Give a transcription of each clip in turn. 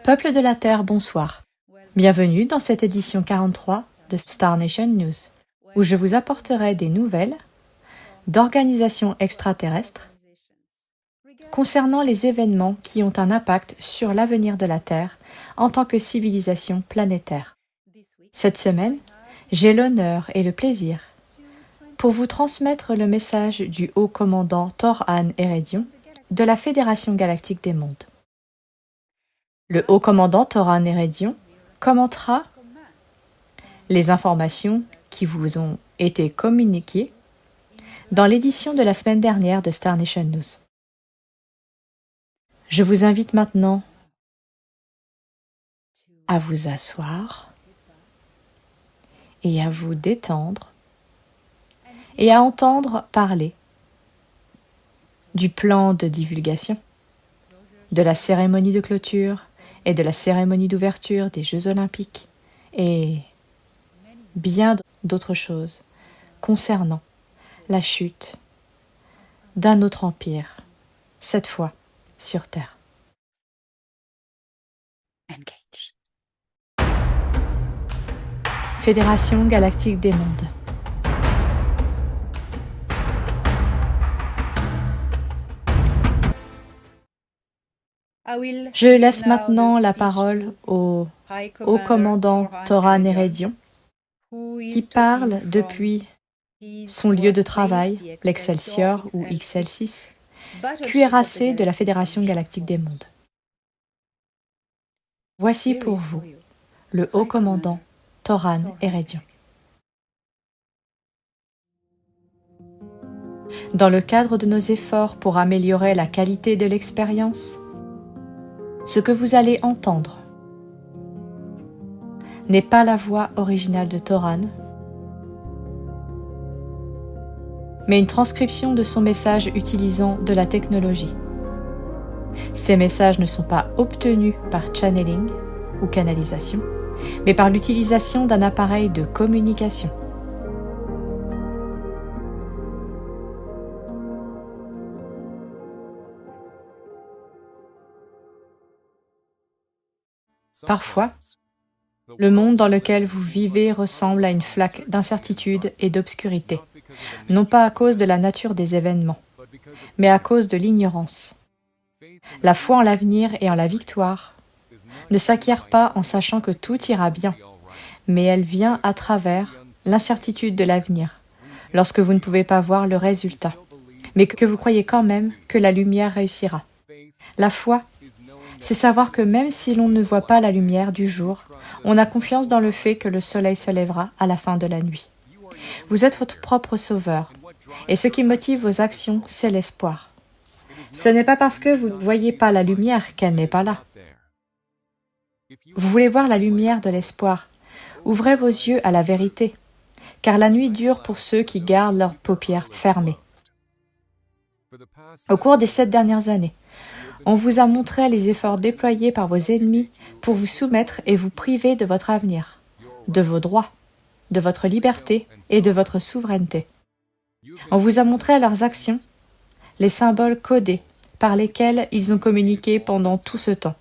Peuple de la Terre, bonsoir. Bienvenue dans cette édition 43 de Star Nation News, où je vous apporterai des nouvelles d'organisations extraterrestres concernant les événements qui ont un impact sur l'avenir de la Terre en tant que civilisation planétaire. Cette semaine, j'ai l'honneur et le plaisir pour vous transmettre le message du haut commandant Thor-Han Eredyon de la Fédération galactique des mondes. Le haut commandant Thor-Han Eredyon commentera les informations qui vous ont été communiquées dans l'édition de la semaine dernière de Star Nation News. Je vous invite maintenant à vous asseoir et à vous détendre et à entendre parler du plan de divulgation, de la cérémonie de clôture et de la cérémonie d'ouverture des Jeux Olympiques et bien d'autres choses concernant la chute d'un autre empire, cette fois sur Terre. Engage. Fédération galactique des mondes. Je laisse maintenant la parole au haut commandant Thor-Han Eredyon, qui parle depuis son lieu de travail, l'Excelsior ou XL6, cuirassé de la Fédération galactique des mondes. Voici pour vous le haut commandant Thor-Han Eredyon. Dans le cadre de nos efforts pour améliorer la qualité de l'expérience, ce que vous allez entendre n'est pas la voix originale de Thor-Han, mais une transcription de son message utilisant de la technologie. Ces messages ne sont pas obtenus par channeling ou canalisation, mais par l'utilisation d'un appareil de communication. Parfois, le monde dans lequel vous vivez ressemble à une flaque d'incertitude et d'obscurité, non pas à cause de la nature des événements, mais à cause de l'ignorance. La foi en l'avenir et en la victoire ne s'acquiert pas en sachant que tout ira bien, mais elle vient à travers l'incertitude de l'avenir, lorsque vous ne pouvez pas voir le résultat, mais que vous croyez quand même que la lumière réussira. La foi, c'est savoir que même si l'on ne voit pas la lumière du jour, on a confiance dans le fait que le soleil se lèvera à la fin de la nuit. Vous êtes votre propre sauveur, et ce qui motive vos actions, c'est l'espoir. Ce n'est pas parce que vous ne voyez pas la lumière qu'elle n'est pas là. Vous voulez voir la lumière de l'espoir. Ouvrez vos yeux à la vérité, car la nuit dure pour ceux qui gardent leurs paupières fermées. Au cours des 7 dernières années, on vous a montré les efforts déployés par vos ennemis pour vous soumettre et vous priver de votre avenir, de vos droits, de votre liberté et de votre souveraineté. On vous a montré leurs actions, les symboles codés par lesquels ils ont communiqué pendant tout ce temps,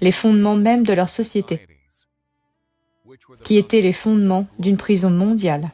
les fondements même de leur société, qui étaient les fondements d'une prison mondiale,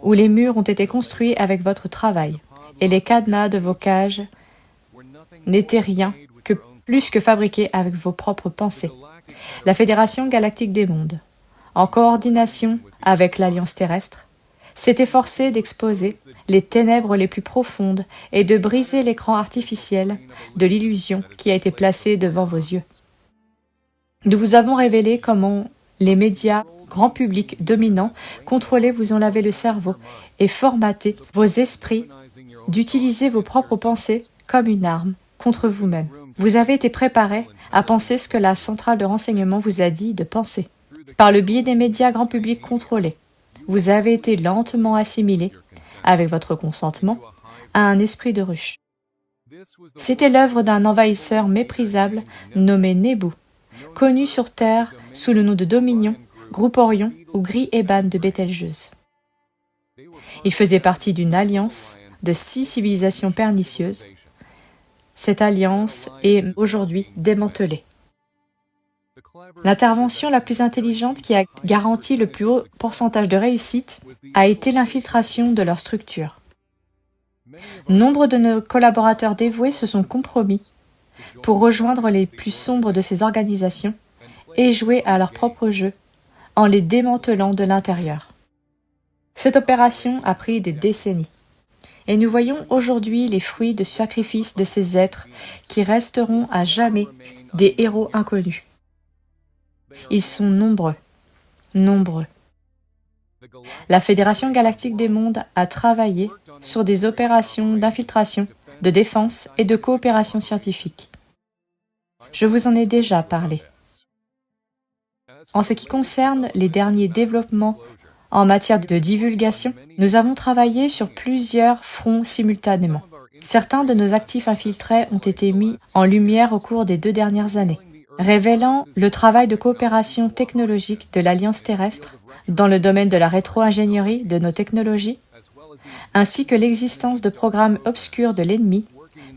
où les murs ont été construits avec votre travail et les cadenas de vos cages n'étaient rien que plus que fabriqués avec vos propres pensées. La Fédération galactique des mondes, en coordination avec l'Alliance terrestre, s'est efforcée d'exposer les ténèbres les plus profondes et de briser l'écran artificiel de l'illusion qui a été placé devant vos yeux. Nous vous avons révélé comment les médias grand public dominants contrôlés vous ont lavé le cerveau et formaté vos esprits d'utiliser vos propres pensées comme une arme contre vous-même. Vous avez été préparé à penser ce que la centrale de renseignement vous a dit de penser. Par le biais des médias grand public contrôlés, vous avez été lentement assimilé, avec votre consentement, à un esprit de ruche. C'était l'œuvre d'un envahisseur méprisable nommé Nebu, connu sur Terre sous le nom de Dominion, Groupe Orion ou Gris-Eban de Bételgeuse. Il faisait partie d'une alliance de 6 civilisations pernicieuses. Cette alliance est aujourd'hui démantelée. L'intervention la plus intelligente qui a garanti le plus haut pourcentage de réussite a été l'infiltration de leur structure. Nombre de nos collaborateurs dévoués se sont compromis pour rejoindre les plus sombres de ces organisations et jouer à leur propre jeu en les démantelant de l'intérieur. Cette opération a pris des décennies. Et nous voyons aujourd'hui les fruits de sacrifice de ces êtres qui resteront à jamais des héros inconnus. Ils sont nombreux, nombreux. La Fédération galactique des mondes a travaillé sur des opérations d'infiltration, de défense et de coopération scientifique. Je vous en ai déjà parlé. En ce qui concerne les derniers développements en matière de divulgation, nous avons travaillé sur plusieurs fronts simultanément. Certains de nos actifs infiltrés ont été mis en lumière au cours des 2 dernières années, révélant le travail de coopération technologique de l'Alliance terrestre dans le domaine de la rétro-ingénierie de nos technologies, ainsi que l'existence de programmes obscurs de l'ennemi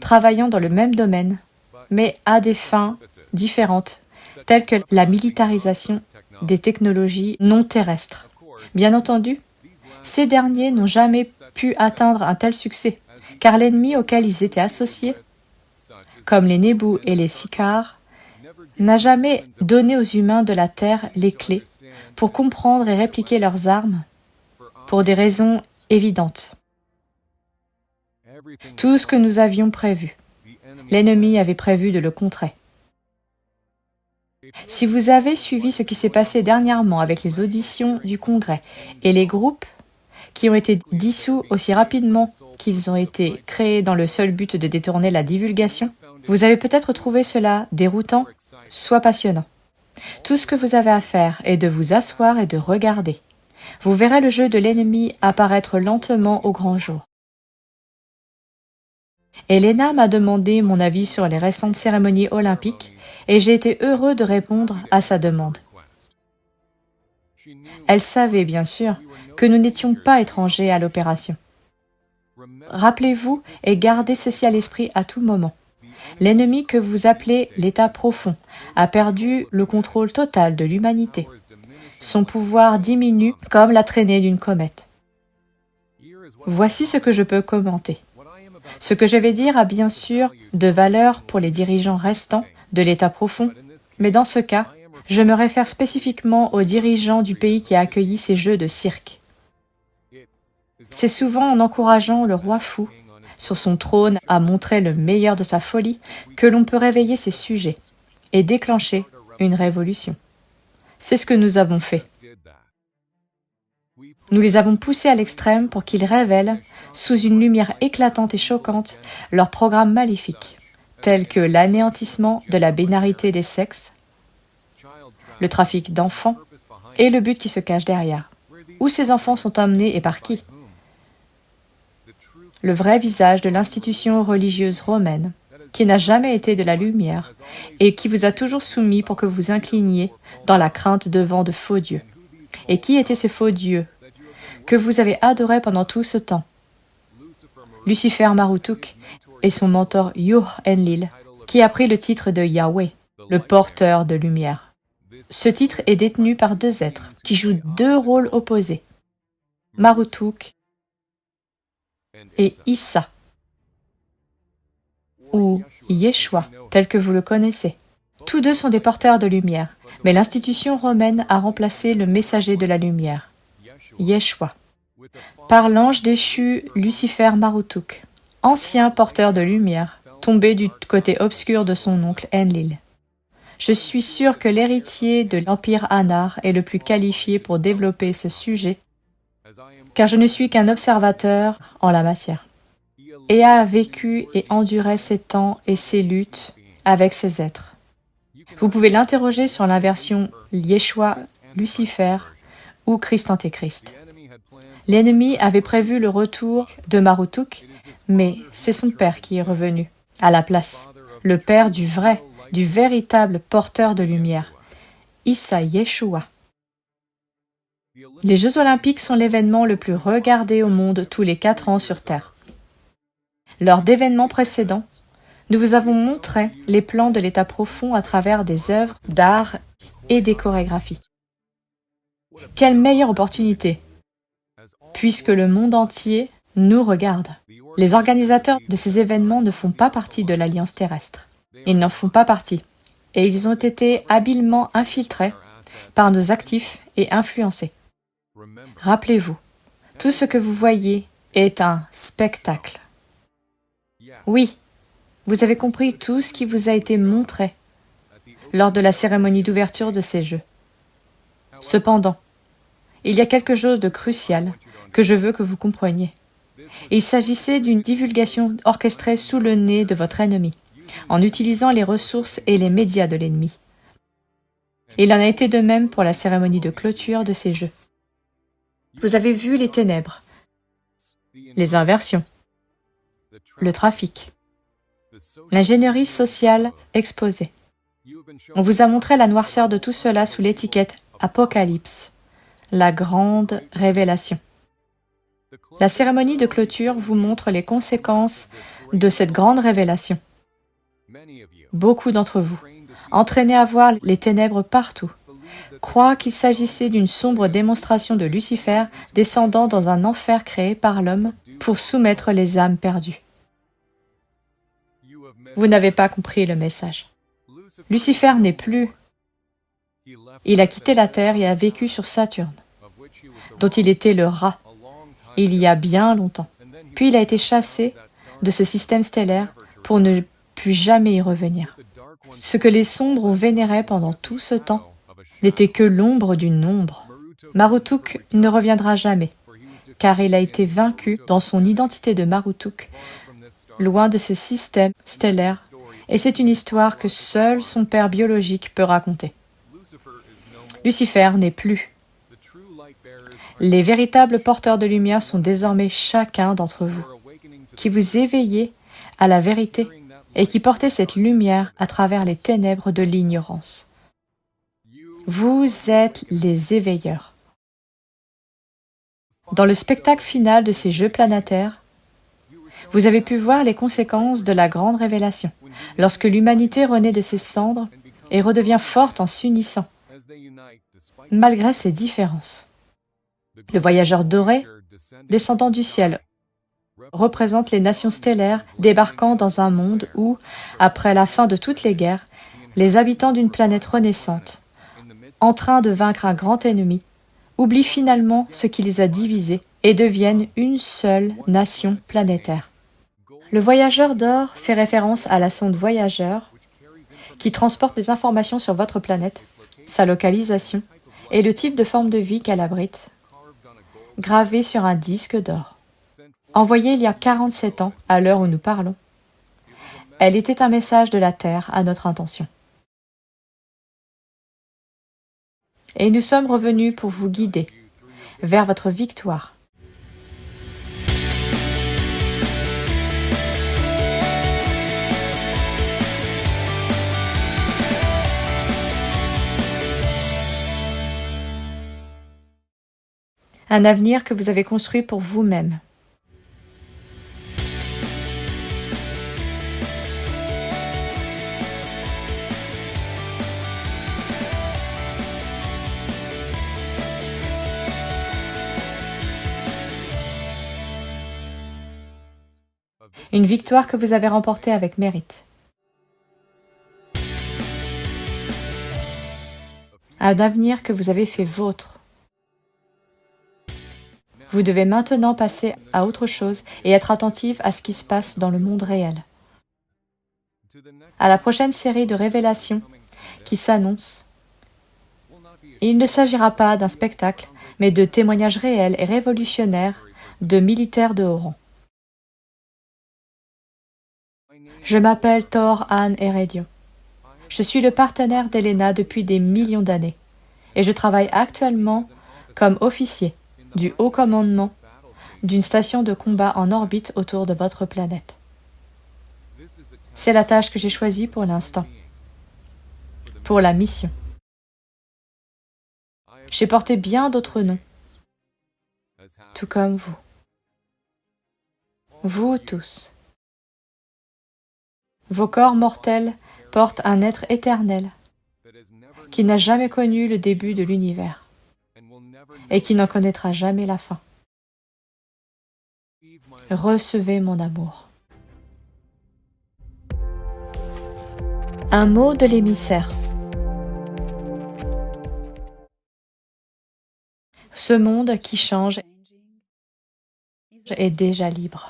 travaillant dans le même domaine, mais à des fins différentes, telles que la militarisation des technologies non terrestres. Bien entendu, ces derniers n'ont jamais pu atteindre un tel succès, car l'ennemi auquel ils étaient associés, comme les Nébus et les Sicars, n'a jamais donné aux humains de la Terre les clés pour comprendre et répliquer leurs armes pour des raisons évidentes. Tout ce que nous avions prévu, l'ennemi avait prévu de le contrer. Si vous avez suivi ce qui s'est passé dernièrement avec les auditions du Congrès et les groupes qui ont été dissous aussi rapidement qu'ils ont été créés dans le seul but de détourner la divulgation, vous avez peut-être trouvé cela déroutant, soit passionnant. Tout ce que vous avez à faire est de vous asseoir et de regarder. Vous verrez le jeu de l'ennemi apparaître lentement au grand jour. Elena m'a demandé mon avis sur les récentes cérémonies olympiques et j'ai été heureux de répondre à sa demande. Elle savait bien sûr que nous n'étions pas étrangers à l'opération. Rappelez-vous et gardez ceci à l'esprit à tout moment. L'ennemi que vous appelez l'état profond a perdu le contrôle total de l'humanité. Son pouvoir diminue comme la traînée d'une comète. Voici ce que je peux commenter. Ce que je vais dire a bien sûr de valeur pour les dirigeants restants de l'état profond, mais dans ce cas, je me réfère spécifiquement aux dirigeants du pays qui a accueilli ces jeux de cirque. C'est souvent en encourageant le roi fou sur son trône à montrer le meilleur de sa folie que l'on peut réveiller ses sujets et déclencher une révolution. C'est ce que nous avons fait. Nous les avons poussés à l'extrême pour qu'ils révèlent, sous une lumière éclatante et choquante, leurs programmes maléfiques, tels que l'anéantissement de la binarité des sexes, le trafic d'enfants et le but qui se cache derrière. Où ces enfants sont emmenés et par qui? Le vrai visage de l'institution religieuse romaine, qui n'a jamais été de la lumière et qui vous a toujours soumis pour que vous incliniez dans la crainte devant de faux dieux. Et qui étaient ces faux dieux que vous avez adorés pendant tout ce temps? Lucifer Marutuk et son mentor Yuh-Enlil, qui a pris le titre de Yahweh, le porteur de lumière. Ce titre est détenu par 2 êtres qui jouent 2 rôles opposés, Marutuk et Issa, ou Yeshua, tel que vous le connaissez. Tous 2 sont des porteurs de lumière, mais l'institution romaine a remplacé le messager de la lumière, Yeshua, par l'ange déchu Lucifer Marutuk, ancien porteur de lumière, tombé du côté obscur de son oncle Enlil. Je suis sûr que l'héritier de l'Empire Anar est le plus qualifié pour développer ce sujet, car je ne suis qu'un observateur en la matière, et a vécu et enduré ces temps et ces luttes avec ces êtres. Vous pouvez l'interroger sur l'inversion Yeshua-Lucifer ou Christ-Antéchrist. L'ennemi avait prévu le retour de Marutuk, mais c'est son père qui est revenu à la place, le père du véritable porteur de lumière, Issa Yeshua. Les Jeux olympiques sont l'événement le plus regardé au monde tous les 4 ans sur Terre. Lors d'événements précédents, Nous vous avons montré les plans de l'état profond à travers des œuvres d'art et des chorégraphies. Quelle meilleure opportunité, puisque le monde entier nous regarde. Les organisateurs de ces événements ne font pas partie de l'Alliance terrestre. Ils n'en font pas partie. Et ils ont été habilement infiltrés par nos actifs et influencés. Rappelez-vous, tout ce que vous voyez est un spectacle. Oui, vous avez compris tout ce qui vous a été montré lors de la cérémonie d'ouverture de ces Jeux. Cependant, il y a quelque chose de crucial que je veux que vous compreniez. Il s'agissait d'une divulgation orchestrée sous le nez de votre ennemi, en utilisant les ressources et les médias de l'ennemi. Il en a été de même pour la cérémonie de clôture de ces Jeux. Vous avez vu les ténèbres, les inversions, le trafic, l'ingénierie sociale exposée. On vous a montré la noirceur de tout cela sous l'étiquette Apocalypse, la grande révélation. La cérémonie de clôture vous montre les conséquences de cette grande révélation. Beaucoup d'entre vous, entraînés à voir les ténèbres partout, croient qu'il s'agissait d'une sombre démonstration de Lucifer descendant dans un enfer créé par l'homme pour soumettre les âmes perdues. Vous n'avez pas compris le message. Lucifer n'est plus. Il a quitté la Terre et a vécu sur Saturne, dont il était le rat, il y a bien longtemps. Puis il a été chassé de ce système stellaire pour ne plus jamais y revenir. Ce que les sombres ont vénéré pendant tout ce temps n'était que l'ombre d'une ombre. Marutuk ne reviendra jamais, car il a été vaincu dans son identité de Marutuk, loin de ce système stellaire, et c'est une histoire que seul son père biologique peut raconter. Lucifer n'est plus. Les véritables porteurs de lumière sont désormais chacun d'entre vous, qui vous éveillez à la vérité et qui portez cette lumière à travers les ténèbres de l'ignorance. Vous êtes les éveilleurs. Dans le spectacle final de ces Jeux planétaires, vous avez pu voir les conséquences de la grande révélation, lorsque l'humanité renaît de ses cendres et redevient forte en s'unissant, malgré ses différences. Le voyageur doré, descendant du ciel, représente les nations stellaires débarquant dans un monde où, après la fin de toutes les guerres, les habitants d'une planète renaissante, en train de vaincre un grand ennemi, oublient finalement ce qui les a divisés et deviennent une seule nation planétaire. Le voyageur d'or fait référence à la sonde voyageur qui transporte des informations sur votre planète, sa localisation et le type de forme de vie qu'elle abrite, gravé sur un disque d'or. Envoyée il y a 47 ans, à l'heure où nous parlons, elle était un message de la Terre à notre intention. Et nous sommes revenus pour vous guider vers votre victoire. Un avenir que vous avez construit pour vous-même. Une victoire que vous avez remportée avec mérite. Un avenir que vous avez fait vôtre. Vous devez maintenant passer à autre chose et être attentif à ce qui se passe dans le monde réel. À la prochaine série de révélations qui s'annonce, il ne s'agira pas d'un spectacle, mais de témoignages réels et révolutionnaires de militaires de haut rang. Je m'appelle Thor Ann Heredio. Je suis le partenaire d'Elena depuis des millions d'années et je travaille actuellement comme officier du haut commandement d'une station de combat en orbite autour de votre planète. C'est la tâche que j'ai choisie pour l'instant, pour la mission. J'ai porté bien d'autres noms, tout comme vous. Vous tous. Vos corps mortels portent un être éternel qui n'a jamais connu le début de l'univers et qui n'en connaîtra jamais la fin. Recevez mon amour. Un mot de l'émissaire. Ce monde qui change est déjà libre.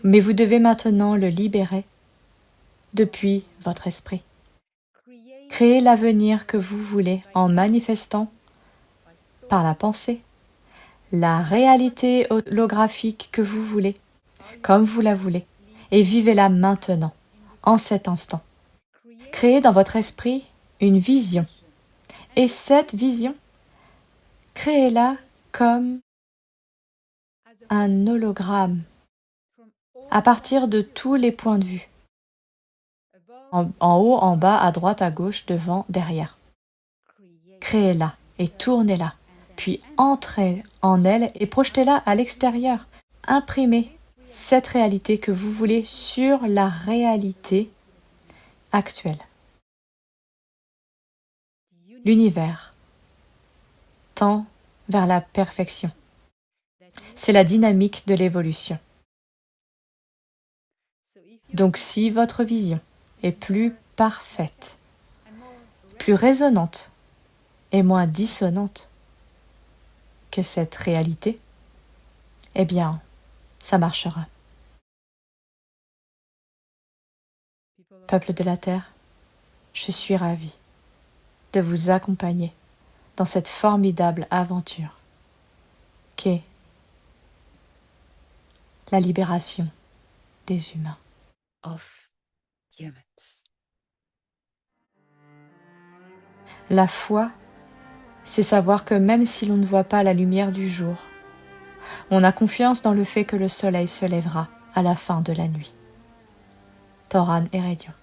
Mais vous devez maintenant le libérer depuis votre esprit. Créez l'avenir que vous voulez en manifestant par la pensée la réalité holographique que vous voulez, comme vous la voulez, et vivez-la maintenant, en cet instant. Créez dans votre esprit une vision, et cette vision, créez-la comme un hologramme, à partir de tous les points de vue, en haut, en bas, à droite, à gauche, devant, derrière. Créez-la et tournez-la, puis entrez en elle et projetez-la à l'extérieur. Imprimez cette réalité que vous voulez sur la réalité actuelle. L'univers tend vers la perfection. C'est la dynamique de l'évolution. Donc si votre vision est plus parfaite, plus résonante et moins dissonante que cette réalité, eh bien, ça marchera. Peuple de la Terre, je suis ravie de vous accompagner dans cette formidable aventure qu'est la libération des humains. La foi, c'est savoir que même si l'on ne voit pas la lumière du jour, on a confiance dans le fait que le soleil se lèvera à la fin de la nuit. Toran Erédion.